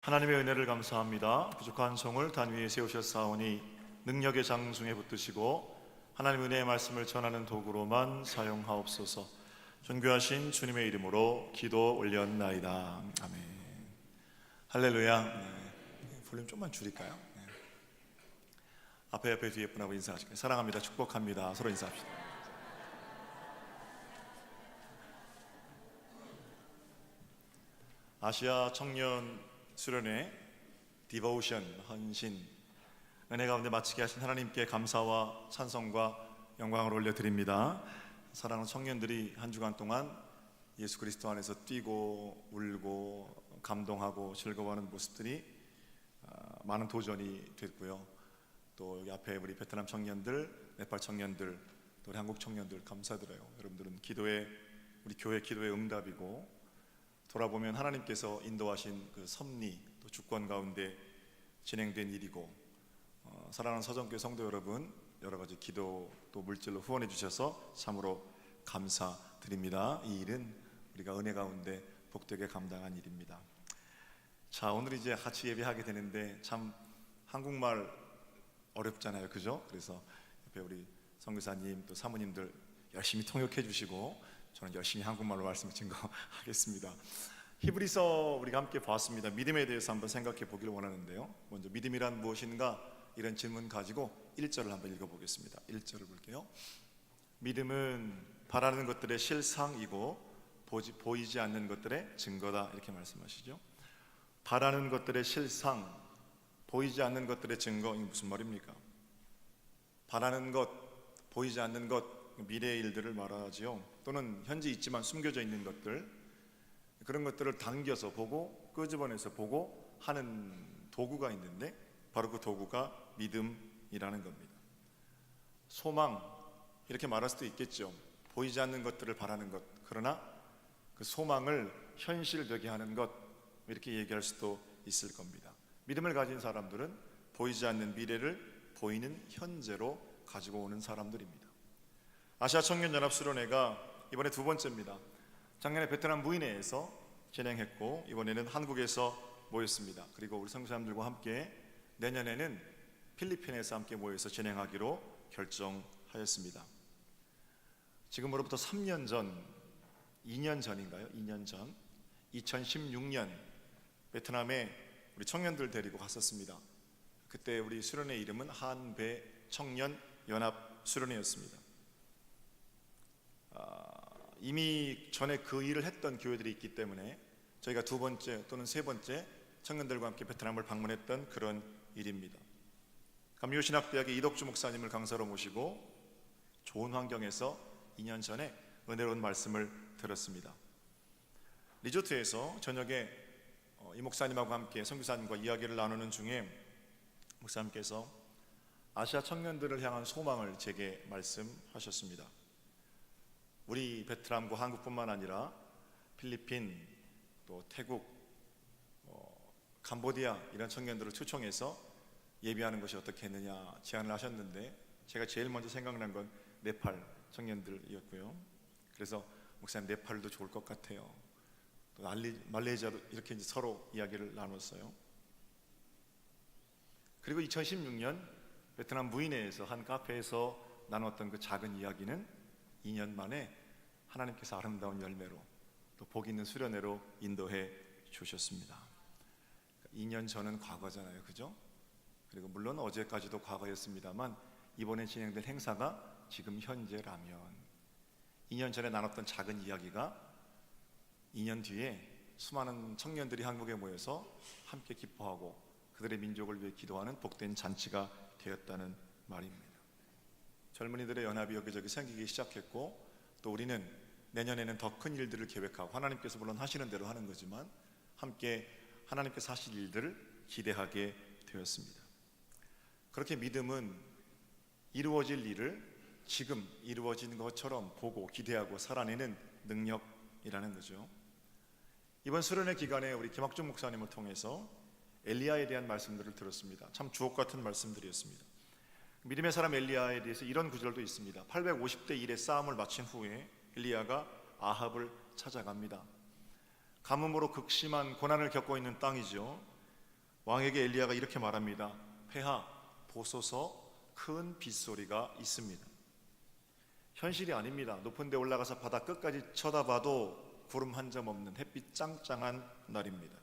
하나님의 은혜를 감사합니다. 부족한 성을 단 위에 세우셨사오니 능력의 장중에 붙드시고 하나님의 은혜의 말씀을 전하는 도구로만 사용하옵소서. 존귀하신 주님의 이름으로 기도 올렸나이다. 아멘. 할렐루야. 볼륨 좀만 줄일까요? 앞에 뒤에 분하고 인사하실까요? 사랑합니다. 축복합니다. 서로 인사합시다. 아시아 청년 수련회 디보션 헌신 은혜 가운데 마치게 하신 하나님께 감사와 찬송과 영광을 올려드립니다. 사랑하는 청년들이 한 주간 동안 예수 그리스도 안에서 뛰고 울고 감동하고 즐거워하는 모습들이 많은 도전이 됐고요. 또 여기 앞에 우리 베트남 청년들, 네팔 청년들, 또 우리 한국 청년들 감사드려요. 여러분들은 우리 교회 기도의 응답이고, 돌아보면 하나님께서 인도하신 그 섭리 또 주권 가운데 진행된 일이고, 사랑하는 서정교회 성도 여러분, 여러 가지 기도 또 물질로 후원해 주셔서 참으로 감사드립니다. 이 일은 우리가 은혜 가운데 복되게 감당한 일입니다. 자, 오늘 이제 같이 예배하게 되는데 참 한국말 어렵잖아요, 그죠? 그래서 옆에 우리 선교사님 또 사모님들 열심히 통역해 주시고 저는 열심히 한국말로 말씀을 증거하겠습니다. 히브리서 우리가 함께 봤습니다. 믿음에 대해서 한번 생각해 보기를 원하는데요, 먼저 믿음이란 무엇인가 이런 질문 가지고 1절을 한번 읽어보겠습니다. 1절을 볼게요. 믿음은 바라는 것들의 실상이고 보이지 않는 것들의 증거다, 이렇게 말씀하시죠. 바라는 것들의 실상, 보이지 않는 것들의 증거, 이게 무슨 말입니까? 바라는 것, 보이지 않는 것, 미래의 일들을 말하지요. 또는 현재 있지만 숨겨져 있는 것들, 그런 것들을 당겨서 보고 끄집어내서 보고 하는 도구가 있는데 바로 그 도구가 믿음이라는 겁니다. 소망, 이렇게 말할 수도 있겠죠. 보이지 않는 것들을 바라는 것, 그러나 그 소망을 현실되게 하는 것, 이렇게 얘기할 수도 있을 겁니다. 믿음을 가진 사람들은 보이지 않는 미래를 보이는 현재로 가지고 오는 사람들입니다. 아시아 청년연합수련회가 이번에 두 번째입니다. 작년에 베트남 무이네에서 진행했고 이번에는 한국에서 모였습니다. 그리고 우리 선교사님들과 함께 내년에는 필리핀에서 함께 모여서 진행하기로 결정하였습니다. 지금으로부터 3년 전, 2년 전인가요? 2년 전 2016년 베트남에 우리 청년들 데리고 갔었습니다. 그때 우리 수련회 이름은 한배 청년연합수련회였습니다. 이미 전에 그 일을 했던 교회들이 있기 때문에 저희가 두 번째 또는 세 번째 청년들과 함께 베트남을 방문했던 그런 일입니다. 감리교신학대학의 이덕주 목사님을 강사로 모시고 좋은 환경에서 2년 전에 은혜로운 말씀을 들었습니다. 리조트에서 저녁에 이 목사님하고 함께 선교사님과 이야기를 나누는 중에 목사님께서 아시아 청년들을 향한 소망을 제게 말씀하셨습니다. 우리 베트남과 한국뿐만 아니라 필리핀, 또 태국, 캄보디아 이런 청년들을 초청해서 예비하는 것이 어떻겠느냐 제안을 하셨는데 제가 제일 먼저 생각난 건 네팔 청년들이었고요. 그래서 목사님, 네팔도 좋을 것 같아요. 또 말레이시아도, 이렇게 이제 서로 이야기를 나눴어요. 그리고 2016년 베트남 무이네에서 한 카페에서 나눴던 그 작은 이야기는 2년 만에 하나님께서 아름다운 열매로 또 복 있는 수련회로 인도해 주셨습니다. 2년 전은 과거잖아요, 그죠? 그리고 물론 어제까지도 과거였습니다만 이번에 진행될 행사가 지금 현재라면 2년 전에 나눴던 작은 이야기가 2년 뒤에 수많은 청년들이 한국에 모여서 함께 기뻐하고 그들의 민족을 위해 기도하는 복된 잔치가 되었다는 말입니다. 젊은이들의 연합이 여기저기 생기기 시작했고, 또 우리는 내년에는 더 큰 일들을 계획하고 하나님께서 물론 하시는 대로 하는 거지만 함께 하나님께서 하실 일들을 기대하게 되었습니다. 그렇게 믿음은 이루어질 일을 지금 이루어진 것처럼 보고 기대하고 살아내는 능력이라는 거죠. 이번 수련회 기간에 우리 김학준 목사님을 통해서 엘리야에 대한 말씀들을 들었습니다. 참 주옥 같은 말씀들이었습니다. 믿음의 사람 엘리야에 대해서 이런 구절도 있습니다. 850대 1의 싸움을 마친 후에 엘리야가 아합을 찾아갑니다. 가뭄으로 극심한 고난을 겪고 있는 땅이죠. 왕에게 엘리야가 이렇게 말합니다. 폐하 보소서, 큰 빗소리가 있습니다. 현실이 아닙니다. 높은 데 올라가서 바다 끝까지 쳐다봐도 구름 한 점 없는 햇빛 짱짱한 날입니다.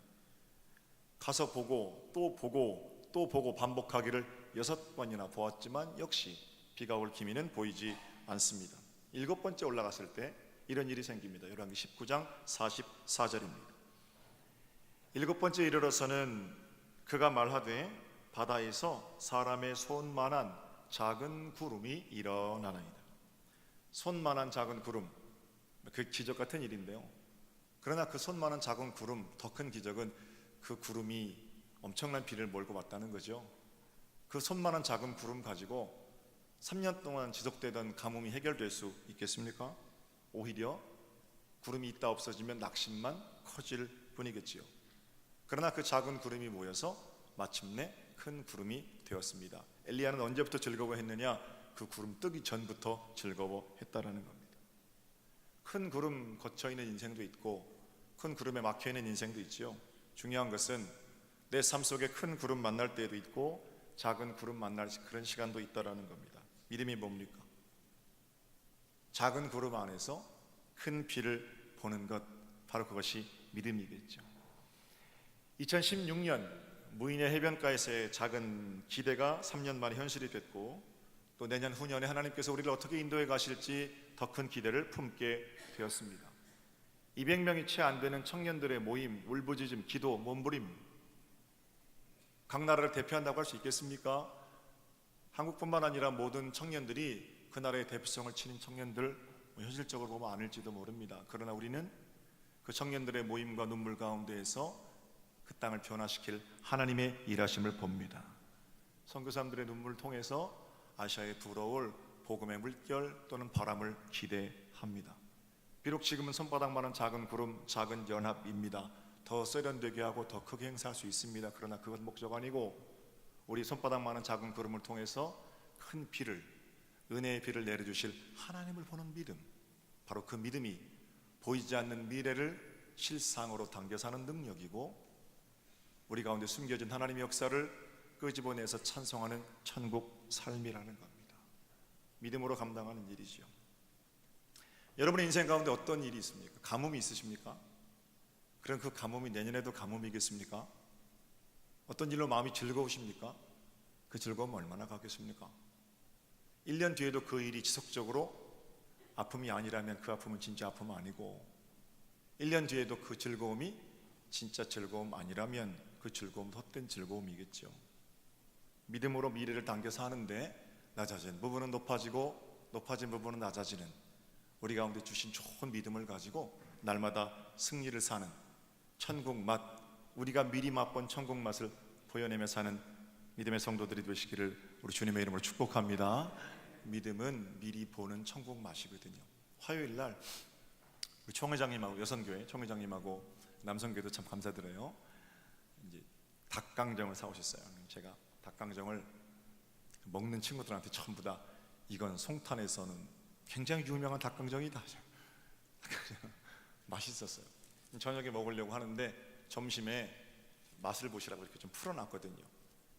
가서 보고 또 보고 또 보고 반복하기를 6번이나 보았지만 역시 비가 올 기미는 보이지 않습니다. 7번째 올라갔을 때 이런 일이 생깁니다. 열왕기 19장 44절입니다. 7번째 이르러서는 그가 말하되 바다에서 사람의 손만한 작은 구름이 일어나나이다. 손만한 작은 구름, 그 기적 같은 일인데요. 그러나 그 손만한 작은 구름, 더 큰 기적은 그 구름이 엄청난 비를 몰고 왔다는 거죠. 그 손만한 작은 구름 가지고 3년 동안 지속되던 가뭄이 해결될 수 있겠습니까? 오히려 구름이 있다 없어지면 낙심만 커질 뿐이겠지요. 그러나 그 작은 구름이 모여서 마침내 큰 구름이 되었습니다. 엘리야는 언제부터 즐거워했느냐? 그 구름 뜨기 전부터 즐거워했다라는 겁니다. 큰 구름 거쳐있는 인생도 있고 큰 구름에 막혀있는 인생도 있지요. 중요한 것은 내 삶 속에 큰 구름 만날 때도 있고 작은 구름 만날 그런 시간도 있다라는 겁니다. 믿음이 뭡니까? 작은 구름 안에서 큰 비를 보는 것, 바로 그것이 믿음이겠죠. 2016년 무인의 해변가에서의 작은 기대가 3년 만에 현실이 됐고 또 내년 후년에 하나님께서 우리를 어떻게 인도해 가실지 더 큰 기대를 품게 되었습니다. 200명이 채 안 되는 청년들의 모임, 울부짖음, 기도, 몸부림, 각 나라를 대표한다고 할 수 있겠습니까? 한국뿐만 아니라 모든 청년들이 그 나라의 대표성을 지닌 청년들, 현실적으로 보면 아닐지도 모릅니다. 그러나 우리는 그 청년들의 모임과 눈물 가운데에서 그 땅을 변화시킬 하나님의 일하심을 봅니다. 선교사님들의 눈물을 통해서 아시아에 불어올 복음의 물결 또는 바람을 기대합니다. 비록 지금은 손바닥만한 작은 구름, 작은 연합입니다. 더 세련되게 하고 더 크게 행사할 수 있습니다. 그러나 그건 목적 아니고 우리 손바닥만한 작은 구름을 통해서 큰 비를, 은혜의 비를 내려주실 하나님을 보는 믿음, 바로 그 믿음이 보이지 않는 미래를 실상으로 당겨 사는 능력이고 우리 가운데 숨겨진 하나님의 역사를 끄집어내서 찬송하는 천국 삶이라는 겁니다. 믿음으로 감당하는 일이지요. 여러분의 인생 가운데 어떤 일이 있습니까? 가뭄이 있으십니까? 그럼 그 가뭄이 내년에도 가뭄이겠습니까? 어떤 일로 마음이 즐거우십니까? 그 즐거움은 얼마나 가겠습니까? 1년 뒤에도 그 일이 지속적으로 아픔이 아니라면 그 아픔은 진짜 아픔 아니고 1년 뒤에도 그 즐거움이 진짜 즐거움 아니라면 그 즐거움은 헛된 즐거움이겠죠. 믿음으로 미래를 당겨 사는데 낮아진 부분은 높아지고 높아진 부분은 낮아지는 우리 가운데 주신 좋은 믿음을 가지고 날마다 승리를 사는 천국 맛, 우리가 미리 맛본 천국 맛을 보여내며 사는 믿음의 성도들이 되시기를 우리 주님의 이름으로 축복합니다. 믿음은 미리 보는 천국 맛이거든요. 화요일 날 우리 총회장님하고 여성교회 총회장님하고 남성교회도 참 감사드려요. 이제 닭강정을 사오셨어요. 제가 닭강정을 먹는 친구들한테 전부 다 이건 송탄에서는 굉장히 유명한 닭강정이다. 맛있었어요. 저녁에 먹으려고 하는데 점심에 맛을 보시라고 이렇게 좀 풀어놨거든요.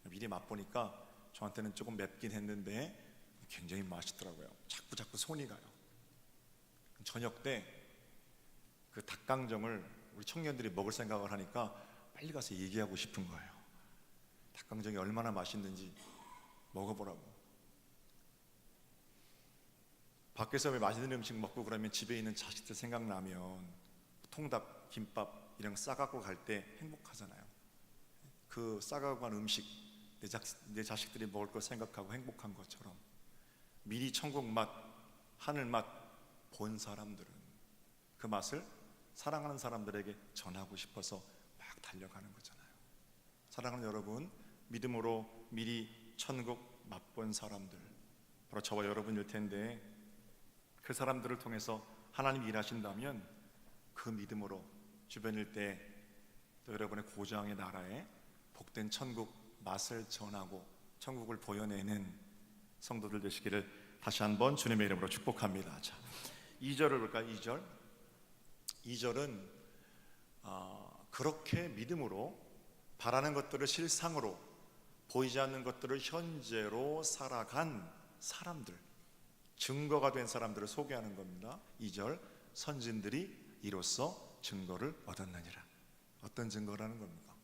미리 맛보니까 저한테는 조금 맵긴 했는데 굉장히 맛있더라고요. 자꾸 손이 가요. 저녁 때 그 닭강정을 우리 청년들이 먹을 생각을 하니까 빨리 가서 얘기하고 싶은 거예요. 닭강정이 얼마나 맛있는지 먹어보라고. 밖에서 왜 맛있는 음식 먹고 그러면 집에 있는 자식들 생각나면 통닭, 김밥 이런 거 싸갖고 갈 때 행복하잖아요. 그 싸갖고 간 음식 내 자식들이 먹을 걸 생각하고 행복한 것처럼 미리 천국 맛, 하늘 맛 본 사람들은 그 맛을 사랑하는 사람들에게 전하고 싶어서 막 달려가는 거잖아요. 사랑하는 여러분, 믿음으로 미리 천국 맛본 사람들 바로 저와 여러분일 텐데 그 사람들을 통해서 하나님이 일하신다면 그 믿음으로 주변일 때 또 여러분의 고장의 나라에 복된 천국 맛을 전하고 천국을 보여내는 성도들 되시기를 다시 한번 주님의 이름으로 축복합니다. 자, 2절을 볼까요? 2절은 그렇게 믿음으로 바라는 것들을 실상으로, 보이지 않는 것들을 현재로 살아간 사람들, 증거가 된 사람들을 소개하는 겁니다. 2절, 선진들이 이로써 증거를 얻었느니라. 어떤 증거라는 겁니까?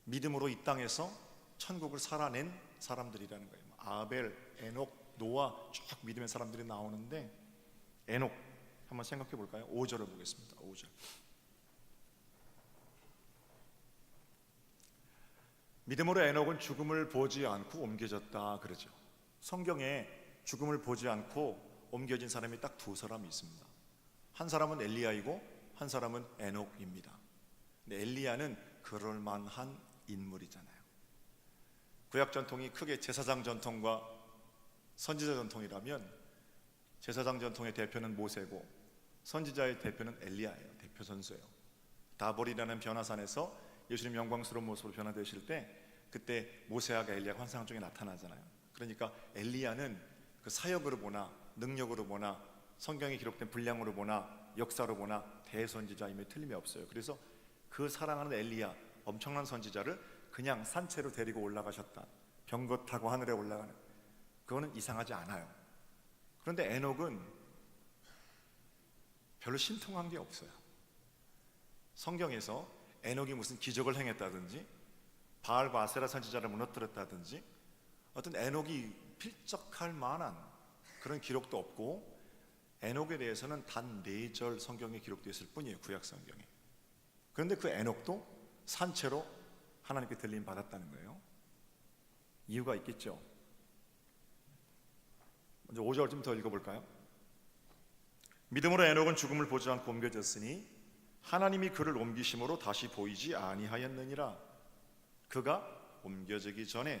믿음으로 이 땅에서 천국을 살아낸 사람들이라는 거예요. 아벨, 에녹, 노아 쭉 믿음의 사람들이 나오는데, 에녹 한번 생각해 볼까요? 5절을 보겠습니다. 5절. 믿음으로 에녹은 죽음을 보지 않고 옮겨졌다 그러죠. 성경에 죽음을 보지 않고 옮겨진 사람이 딱 두 사람이 있습니다. 한 사람은 엘리야이고 한 사람은 에녹입니다. 근데 엘리야는 그럴 만한 인물이잖아요. 구약 전통이 크게 제사장 전통과 선지자 전통이라면, 제사장 전통의 대표는 모세고 선지자의 대표는 엘리야예요. 대표 선수예요. 다볼이라는 변화산에서 예수님 영광스러운 모습으로 변화되실 때, 그때 모세와 엘리야가 환상 중에 나타나잖아요. 그러니까 엘리야는 그 사역으로 보나 능력으로 보나 성경에 기록된 분량으로 보나 역사로 보나 대선지자임에 틀림이 없어요. 그래서 그 사랑하는 엘리야, 엄청난 선지자를 그냥 산채로 데리고 올라가셨다, 병거 타고 하늘에 올라가는, 그거는 이상하지 않아요. 그런데 에녹은 별로 신통한 게 없어요. 성경에서 에녹이 무슨 기적을 행했다든지 바알과 아세라 선지자를 무너뜨렸다든지 어떤 에녹이 필적할 만한 그런 기록도 없고, 에녹에 대해서는 단 4절 성경에 기록되어 있을 뿐이에요, 구약 성경에. 그런데 그 에녹도 산채로 하나님께 들림 받았다는 거예요. 이유가 있겠죠. 먼저 5절 좀 더 읽어볼까요? 믿음으로 에녹은 죽음을 보지 않고 옮겨졌으니 하나님이 그를 옮기심으로 다시 보이지 아니하였느니라. 그가 옮겨지기 전에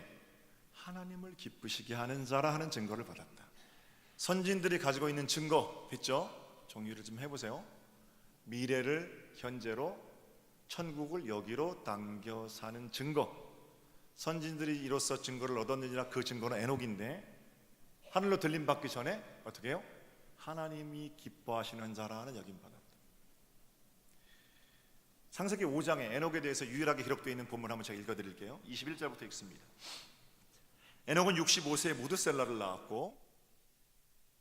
하나님을 기쁘시게 하는 자라 하는 증거를 받았다. 선진들이 가지고 있는 증거 있죠? 정리를 좀 해보세요. 미래를 현재로, 천국을 여기로 당겨 사는 증거. 선진들이 이로써 증거를 얻었느니라. 그 증거는 에녹인데, 하늘로 들림 받기 전에 어떻게 해요? 하나님이 기뻐하시는 자라는 여김 받았다. 창세기 5장에 에녹에 대해서 유일하게 기록되어 있는 본문을 한번 제가 읽어드릴게요. 21절부터 읽습니다. 에녹은 65세에 무드셀라를 낳았고,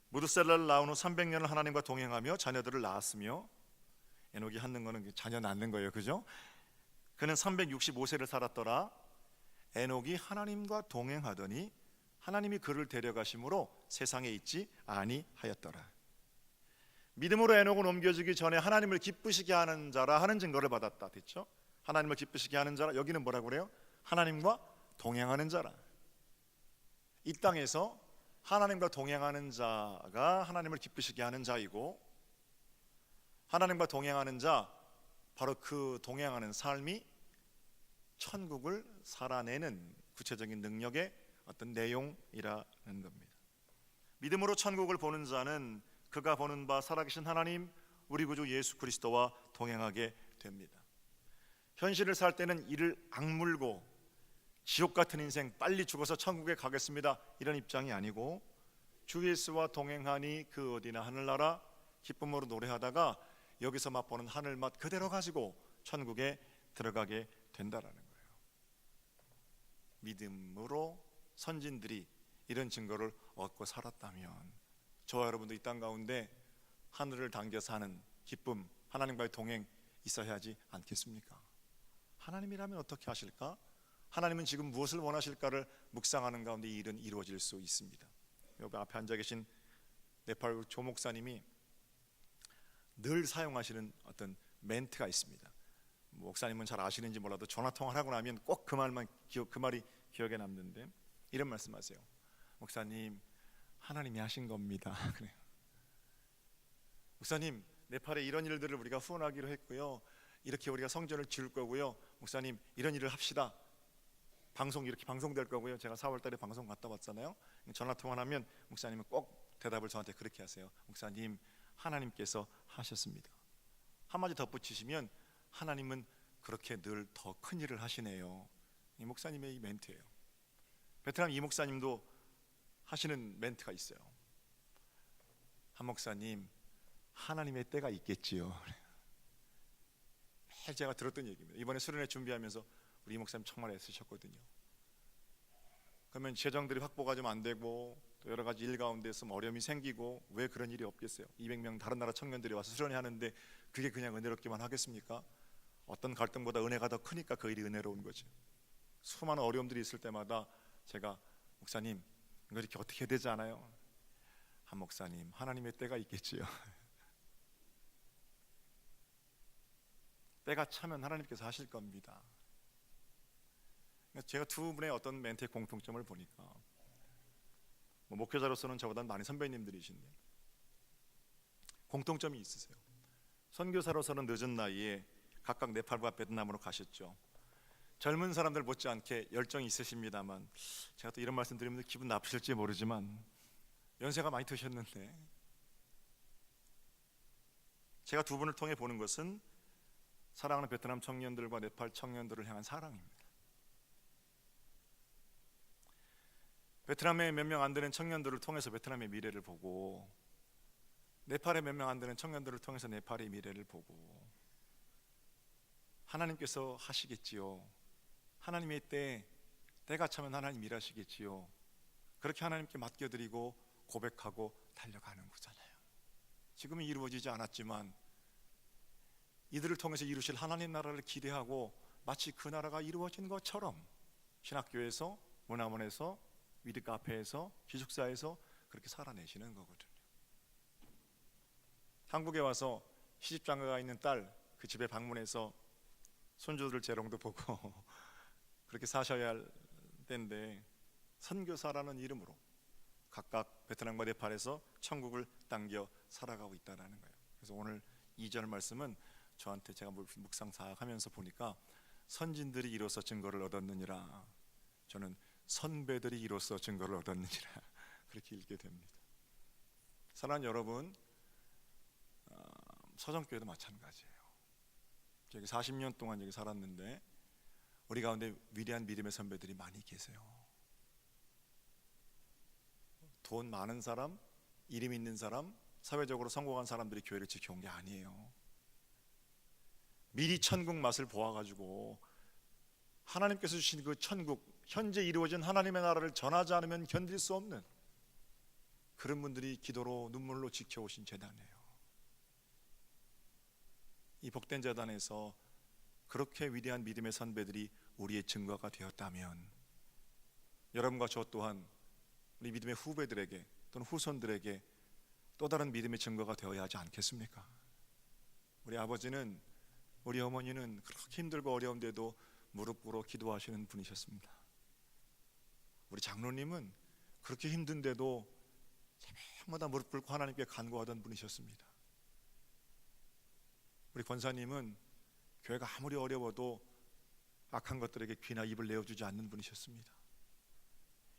무드셀라를 낳은 후 300년을 하나님과 동행하며 자녀들을 낳았으며, 에녹이 하는 거는 자녀 낳는 거예요, 그죠? 그는 365세를 살았더라. 에녹이 하나님과 동행하더니 하나님이 그를 데려가심으로 세상에 있지 아니하였더라. 믿음으로 에녹은 옮겨지기 전에 하나님을 기쁘시게 하는 자라 하는 증거를 받았다. 됐죠? 하나님을 기쁘시게 하는 자라, 여기는 뭐라고 그래요? 하나님과 동행하는 자라. 이 땅에서 하나님과 동행하는 자가 하나님을 기쁘시게 하는 자이고, 하나님과 동행하는 자, 바로 그 동행하는 삶이 천국을 살아내는 구체적인 능력의 어떤 내용이라는 겁니다. 믿음으로 천국을 보는 자는 그가 보는 바 살아계신 하나님, 우리 구주 예수 그리스도와 동행하게 됩니다. 현실을 살 때는 이를 악물고 지옥 같은 인생, 빨리 죽어서 천국에 가겠습니다, 이런 입장이 아니고, 주 예수와 동행하니 그 어디나 하늘나라 기쁨으로 노래하다가 여기서 맛보는 하늘맛 그대로 가지고 천국에 들어가게 된다라는 거예요. 믿음으로 선진들이 이런 증거를 얻고 살았다면, 저와 여러분도 이 땅 가운데 하늘을 당겨 사는 기쁨, 하나님과의 동행 있어야 하지 않겠습니까? 하나님이라면 어떻게 하실까? 하나님은 지금 무엇을 원하실까를 묵상하는 가운데 이 일은 이루어질 수 있습니다. 여기 앞에 앉아 계신 네팔 조 목사님이 늘 사용하시는 어떤 멘트가 있습니다. 목사님은 잘 아시는지 몰라도 전화통화를 하고 나면 꼭 그 말이 기억에 남는데, 이런 말씀하세요. 목사님, 하나님이 하신 겁니다. 그래요. 목사님, 네팔에 이런 일들을 우리가 후원하기로 했고요, 이렇게 우리가 성전을 지을 거고요, 목사님 이런 일을 합시다. 방송 이렇게 방송될 거고요. 제가 4월달에 방송 갔다 왔잖아요. 전화통화를 하면 목사님은 꼭 대답을 저한테 그렇게 하세요. 목사님, 하나님께서 하셨습니다. 한마디 덧붙이시면 하나님은 그렇게 늘 더 큰 일을 하시네요. 이 목사님의 이 멘트예요. 베트남 이 목사님도 하시는 멘트가 있어요. 한 목사님, 하나님의 때가 있겠지요. 매일 제가 들었던 얘기입니다. 이번에 수련회 준비하면서 우리 이 목사님 정말 애쓰셨거든요. 그러면 재정들이 확보가 좀 안 되고 또 여러 가지 일 가운데서 어려움이 생기고 왜 그런 일이 없겠어요? 200명 다른 나라 청년들이 와서 수련회 하는데 그게 그냥 은혜롭기만 하겠습니까? 어떤 갈등보다 은혜가 더 크니까 그 일이 은혜로운 거죠. 수많은 어려움들이 있을 때마다 제가 목사님 이거 이렇게 어떻게 해야 되지 않아요? 한 목사님 하나님의 때가 있겠지요. 때가 차면 하나님께서 하실 겁니다. 제가 두 분의 어떤 멘트의 공통점을 보니까 목회자로서는 저보다 많이 선배님들이신데 공통점이 있으세요. 선교사로서는 늦은 나이에 각각 네팔과 베트남으로 가셨죠. 젊은 사람들 못지않게 열정이 있으십니다만 제가 또 이런 말씀 드리면 기분 나쁘실지 모르지만 연세가 많이 드셨는데 제가 두 분을 통해 보는 것은 사랑하는 베트남 청년들과 네팔 청년들을 향한 사랑입니다. 베트남에 몇 명 안 되는 청년들을 통해서 베트남의 미래를 보고 네팔에 몇 명 안 되는 청년들을 통해서 네팔의 미래를 보고 하나님께서 하시겠지요. 하나님의 때가 차면 하나님 일하시겠지요. 그렇게 하나님께 맡겨드리고 고백하고 달려가는 거잖아요. 지금은 이루어지지 않았지만 이들을 통해서 이루실 하나님 나라를 기대하고 마치 그 나라가 이루어진 것처럼 신학교에서, 문화원에서, 미드 카페에서, 기숙사에서 그렇게 살아내시는 거거든요. 한국에 와서 시집장가가 있는 딸 그 집에 방문해서 손주들 재롱도 보고 그렇게 사셔야 할 때인데 선교사라는 이름으로 각각 베트남과 네팔에서 천국을 당겨 살아가고 있다는 거예요. 그래서 오늘 2절 말씀은 저한테 제가 묵상 사역하면서 보니까 선진들이 이로써 증거를 얻었느니라, 저는 선배들이 이로써 증거를 얻었느니라 그렇게 읽게 됩니다. 사랑하는 여러분, 서정교회도 마찬가지예요. 여기 40년 동안 여기 살았는데 우리 가운데 위대한 믿음의 선배들이 많이 계세요. 돈 많은 사람, 이름 있는 사람, 사회적으로 성공한 사람들이 교회를 지켜온 게 아니에요. 미리 천국 맛을 보아가지고 하나님께서 주신 그 천국, 현재 이루어진 하나님의 나라를 전하지 않으면 견딜 수 없는 그런 분들이 기도로 눈물로 지켜오신 재단이에요. 이 복된 재단에서 그렇게 위대한 믿음의 선배들이 우리의 증거가 되었다면 여러분과 저 또한 우리 믿음의 후배들에게 또는 후손들에게 또 다른 믿음의 증거가 되어야 하지 않겠습니까? 우리 아버지는, 우리 어머니는 그렇게 힘들고 어려운데도 무릎 꿇어 기도하시는 분이셨습니다. 우리 장로님은 그렇게 힘든데도 새벽마다 무릎 꿇고 하나님께 간구하던 분이셨습니다. 우리 권사님은 교회가 아무리 어려워도 악한 것들에게 귀나 입을 내어주지 않는 분이셨습니다.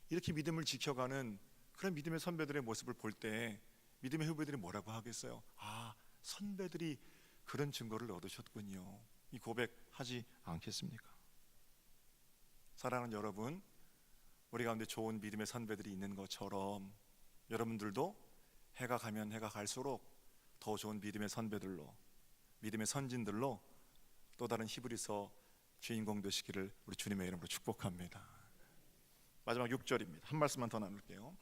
이렇게 믿음을 지켜가는 그런 믿음의 선배들의 모습을 볼 때 믿음의 후배들이 뭐라고 하겠어요? 아, 선배들이 그런 증거를 얻으셨군요. 이 고백하지 않겠습니까? 사랑하는 여러분, 우리 가운데 좋은 믿음의 선배들이 있는 것처럼 여러분들도 해가 가면 해가 갈수록 더 좋은 믿음의 선배들로, 믿음의 선진들로 또 다른 히브리서 주인공 되시기를 우리 주님의 이름으로 축복합니다. 마지막 6절입니다. 한 말씀만 더 나눌게요.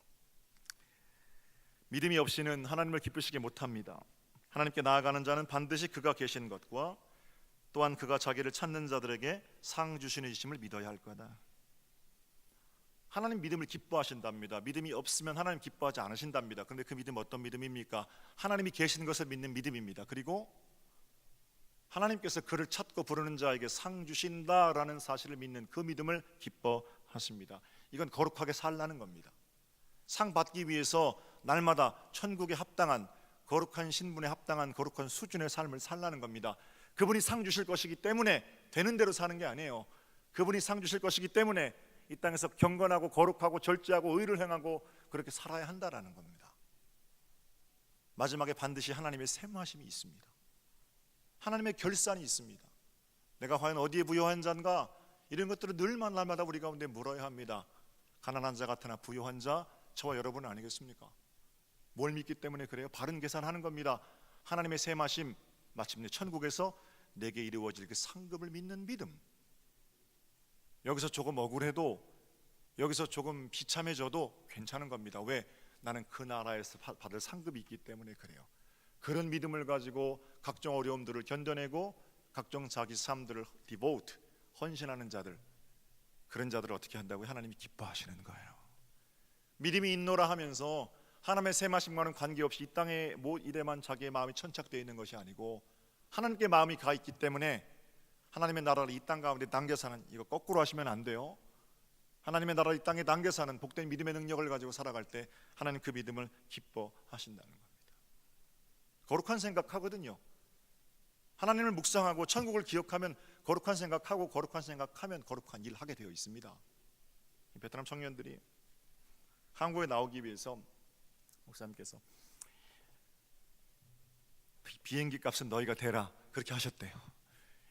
믿음이 없이는 하나님을 기쁘시게 못합니다. 하나님께 나아가는 자는 반드시 그가 계신 것과 또한 그가 자기를 찾는 자들에게 상 주시는 이심을 믿어야 할 거다. 하나님 믿음을 기뻐하신답니다. 믿음이 없으면 하나님 기뻐하지 않으신답니다. 그런데 그 믿음 어떤 믿음입니까? 하나님이 계신 것을 믿는 믿음입니다. 그리고 하나님께서 그를 찾고 부르는 자에게 상 주신다라는 사실을 믿는 그 믿음을 기뻐하십니다. 이건 거룩하게 살라는 겁니다. 상 받기 위해서 날마다 천국에 합당한 거룩한 신분에 합당한 거룩한 수준의 삶을 살라는 겁니다. 그분이 상 주실 것이기 때문에 되는 대로 사는 게 아니에요. 그분이 상 주실 것이기 때문에 이 땅에서 경건하고 거룩하고 절제하고 의를 행하고 그렇게 살아야 한다라는 겁니다. 마지막에 반드시 하나님의 셈하심이 있습니다. 하나님의 결산이 있습니다. 내가 과연 어디에 부요한 자인가? 이런 것들을 늘 날마다 우리 가운데 물어야 합니다. 가난한 자 같으나 부요한 자, 저와 여러분 아니겠습니까? 뭘 믿기 때문에 그래요? 바른 계산하는 겁니다. 하나님의 셈하심, 마침내 천국에서 내게 이루어질 그 상급을 믿는 믿음. 여기서 조금 억울해도, 여기서 조금 비참해져도 괜찮은 겁니다. 왜? 나는 그 나라에서 받을 상급이 있기 때문에 그래요. 그런 믿음을 가지고 각종 어려움들을 견뎌내고 각종 자기 삶들을 devote, 헌신하는 자들, 그런 자들을 어떻게 한다고요? 하나님이 기뻐하시는 거예요. 믿음이 있노라 하면서 하나님의 세마심과는 관계없이 이 땅의 일에만 자기의 마음이 천착되어 있는 것이 아니고 하나님께 마음이 가 있기 때문에 하나님의 나라를 이 땅 가운데 당겨 사는, 이거 거꾸로 하시면 안 돼요. 하나님의 나라를 이 땅에 당겨 사는 복된 믿음의 능력을 가지고 살아갈 때 하나님 그 믿음을 기뻐하신다는 겁니다. 거룩한 생각하거든요. 하나님을 묵상하고 천국을 기억하면 거룩한 생각하고, 거룩한 생각하면 거룩한 일 하게 되어 있습니다. 베트남 청년들이 한국에 나오기 위해서 목사님께서 비행기 값은 너희가 대라, 그렇게 하셨대요.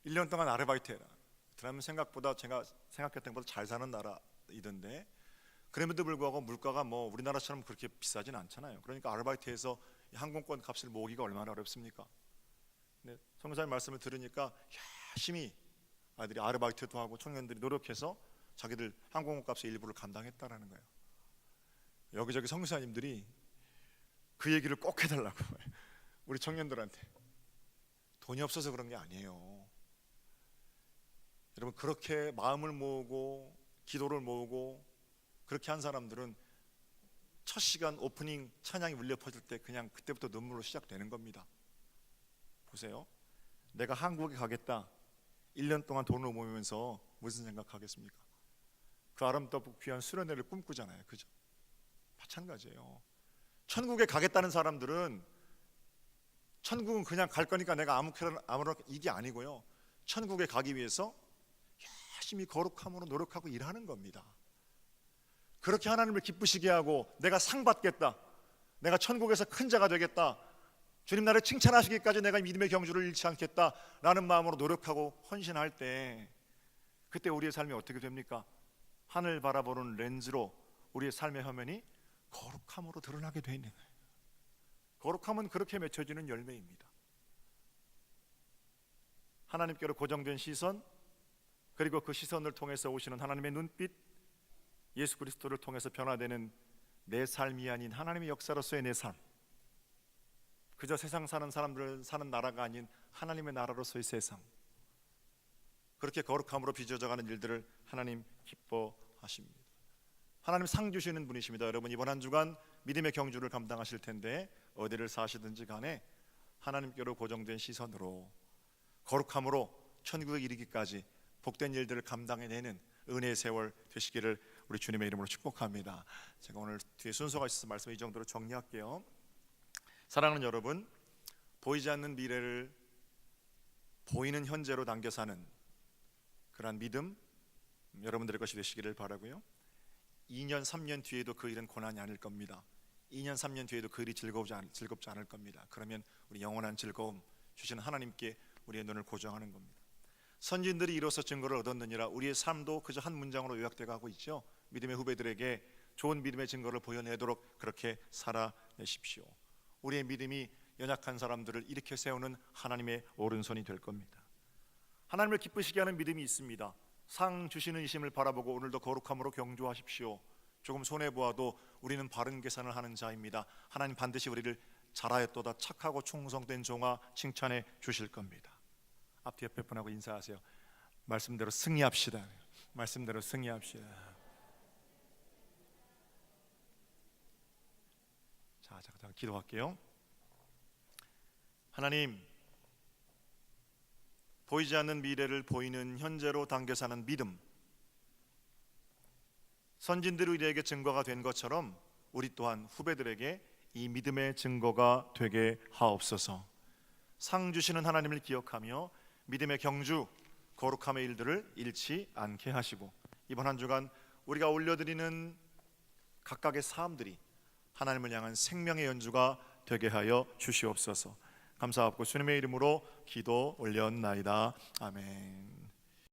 1년 동안 아르바이트 해라. 베트남은 생각보다 제가 생각했던 것보다 잘 사는 나라이던데, 그럼에도 불구하고 물가가 뭐 우리나라처럼 그렇게 비싸진 않잖아요. 그러니까 아르바이트해서 항공권 값을 모으기가 얼마나 어렵습니까? 근데 성사님 말씀을 들으니까 열심히 아이들이 아르바이트도 하고 청년들이 노력해서 자기들 항공권 값의 일부를 감당했다라는 거예요. 여기저기 성사님들이 그 얘기를 꼭 해달라고 우리 청년들한테. 돈이 없어서 그런 게 아니에요. 여러분, 그렇게 마음을 모으고 기도를 모으고 그렇게 한 사람들은 첫 시간 오프닝 찬양이 울려 퍼질 때 그냥 그때부터 눈물로 시작되는 겁니다. 보세요. 내가 한국에 가겠다, 1년 동안 돈을 모으면서 무슨 생각하겠습니까? 그 아름답고 귀한 수련회를 꿈꾸잖아요. 그죠? 마찬가지예요. 천국에 가겠다는 사람들은, 천국은 그냥 갈 거니까 내가 아무렇게나 이게 아니고요, 천국에 가기 위해서 열심히 거룩함으로 노력하고 일하는 겁니다. 그렇게 하나님을 기쁘시게 하고 내가 상 받겠다, 내가 천국에서 큰 자가 되겠다, 주님 나를 칭찬하시기까지 내가 믿음의 경주를 잃지 않겠다라는 마음으로 노력하고 헌신할 때, 그때 우리의 삶이 어떻게 됩니까? 하늘 바라보는 렌즈로 우리의 삶의 화면이 거룩함으로 드러나게 되어 있는 거예요. 거룩함은 그렇게 맺혀지는 열매입니다. 하나님께로 고정된 시선, 그리고 그 시선을 통해서 오시는 하나님의 눈빛, 예수 그리스도를 통해서 변화되는 내 삶이 아닌 하나님의 역사로서의 내 삶, 그저 세상 사는 사람들 사는 나라가 아닌 하나님의 나라로서의 세상, 그렇게 거룩함으로 빚어져가는 일들을 하나님 기뻐하십니다. 하나님 상 주시는 분이십니다. 여러분, 이번 한 주간 믿음의 경주를 감당하실 텐데 어디를 사시든지 간에 하나님께로 고정된 시선으로 거룩함으로 천국에 이르기까지 복된 일들을 감당해내는 은혜의 세월 되시기를 우리 주님의 이름으로 축복합니다. 제가 오늘 뒤에 순서가 있어서 말씀 이 정도로 정리할게요. 사랑하는 여러분, 보이지 않는 미래를 보이는 현재로 당겨 사는 그러한 믿음 여러분들의 것이 되시기를 바라고요. 2년 3년 뒤에도 그 일은 고난이 아닐 겁니다. 2년 3년 뒤에도 그 일이 즐겁지 않을 겁니다. 그러면 우리 영원한 즐거움 주시는 하나님께 우리의 눈을 고정하는 겁니다. 선진들이 이로써 증거를 얻었느니라. 우리의 삶도 그저 한 문장으로 요약되어 가고 있죠. 믿음의 후배들에게 좋은 믿음의 증거를 보여내도록 그렇게 살아내십시오. 우리의 믿음이 연약한 사람들을 일으켜 세우는 하나님의 오른손이 될 겁니다. 하나님을 기쁘시게 하는 믿음이 있습니다. 상 주시는 이심을 바라보고 오늘도 거룩함으로 경주하십시오. 조금 손해보아도 우리는 바른 계산을 하는 자입니다. 하나님 반드시 우리를 잘하였도다 착하고 충성된 종아 칭찬해 주실 겁니다. 앞뒤 옆에 분하고 인사하세요. 말씀대로 승리합시다. 말씀대로 승리합시다. 자, 잠깐 기도할게요. 하나님, 보이지 않는 미래를 보이는 현재로 당겨 사는 믿음, 선진들이 우리에게 증거가 된 것처럼 우리 또한 후배들에게 이 믿음의 증거가 되게 하옵소서. 상 주시는 하나님을 기억하며 믿음의 경주, 거룩함의 일들을 잃지 않게 하시고, 이번 한 주간 우리가 올려드리는 각각의 삶들이 하나님을 향한 생명의 연주가 되게 하여 주시옵소서. 감사하고 주님의 이름으로 기도 올렸나이다. 아멘.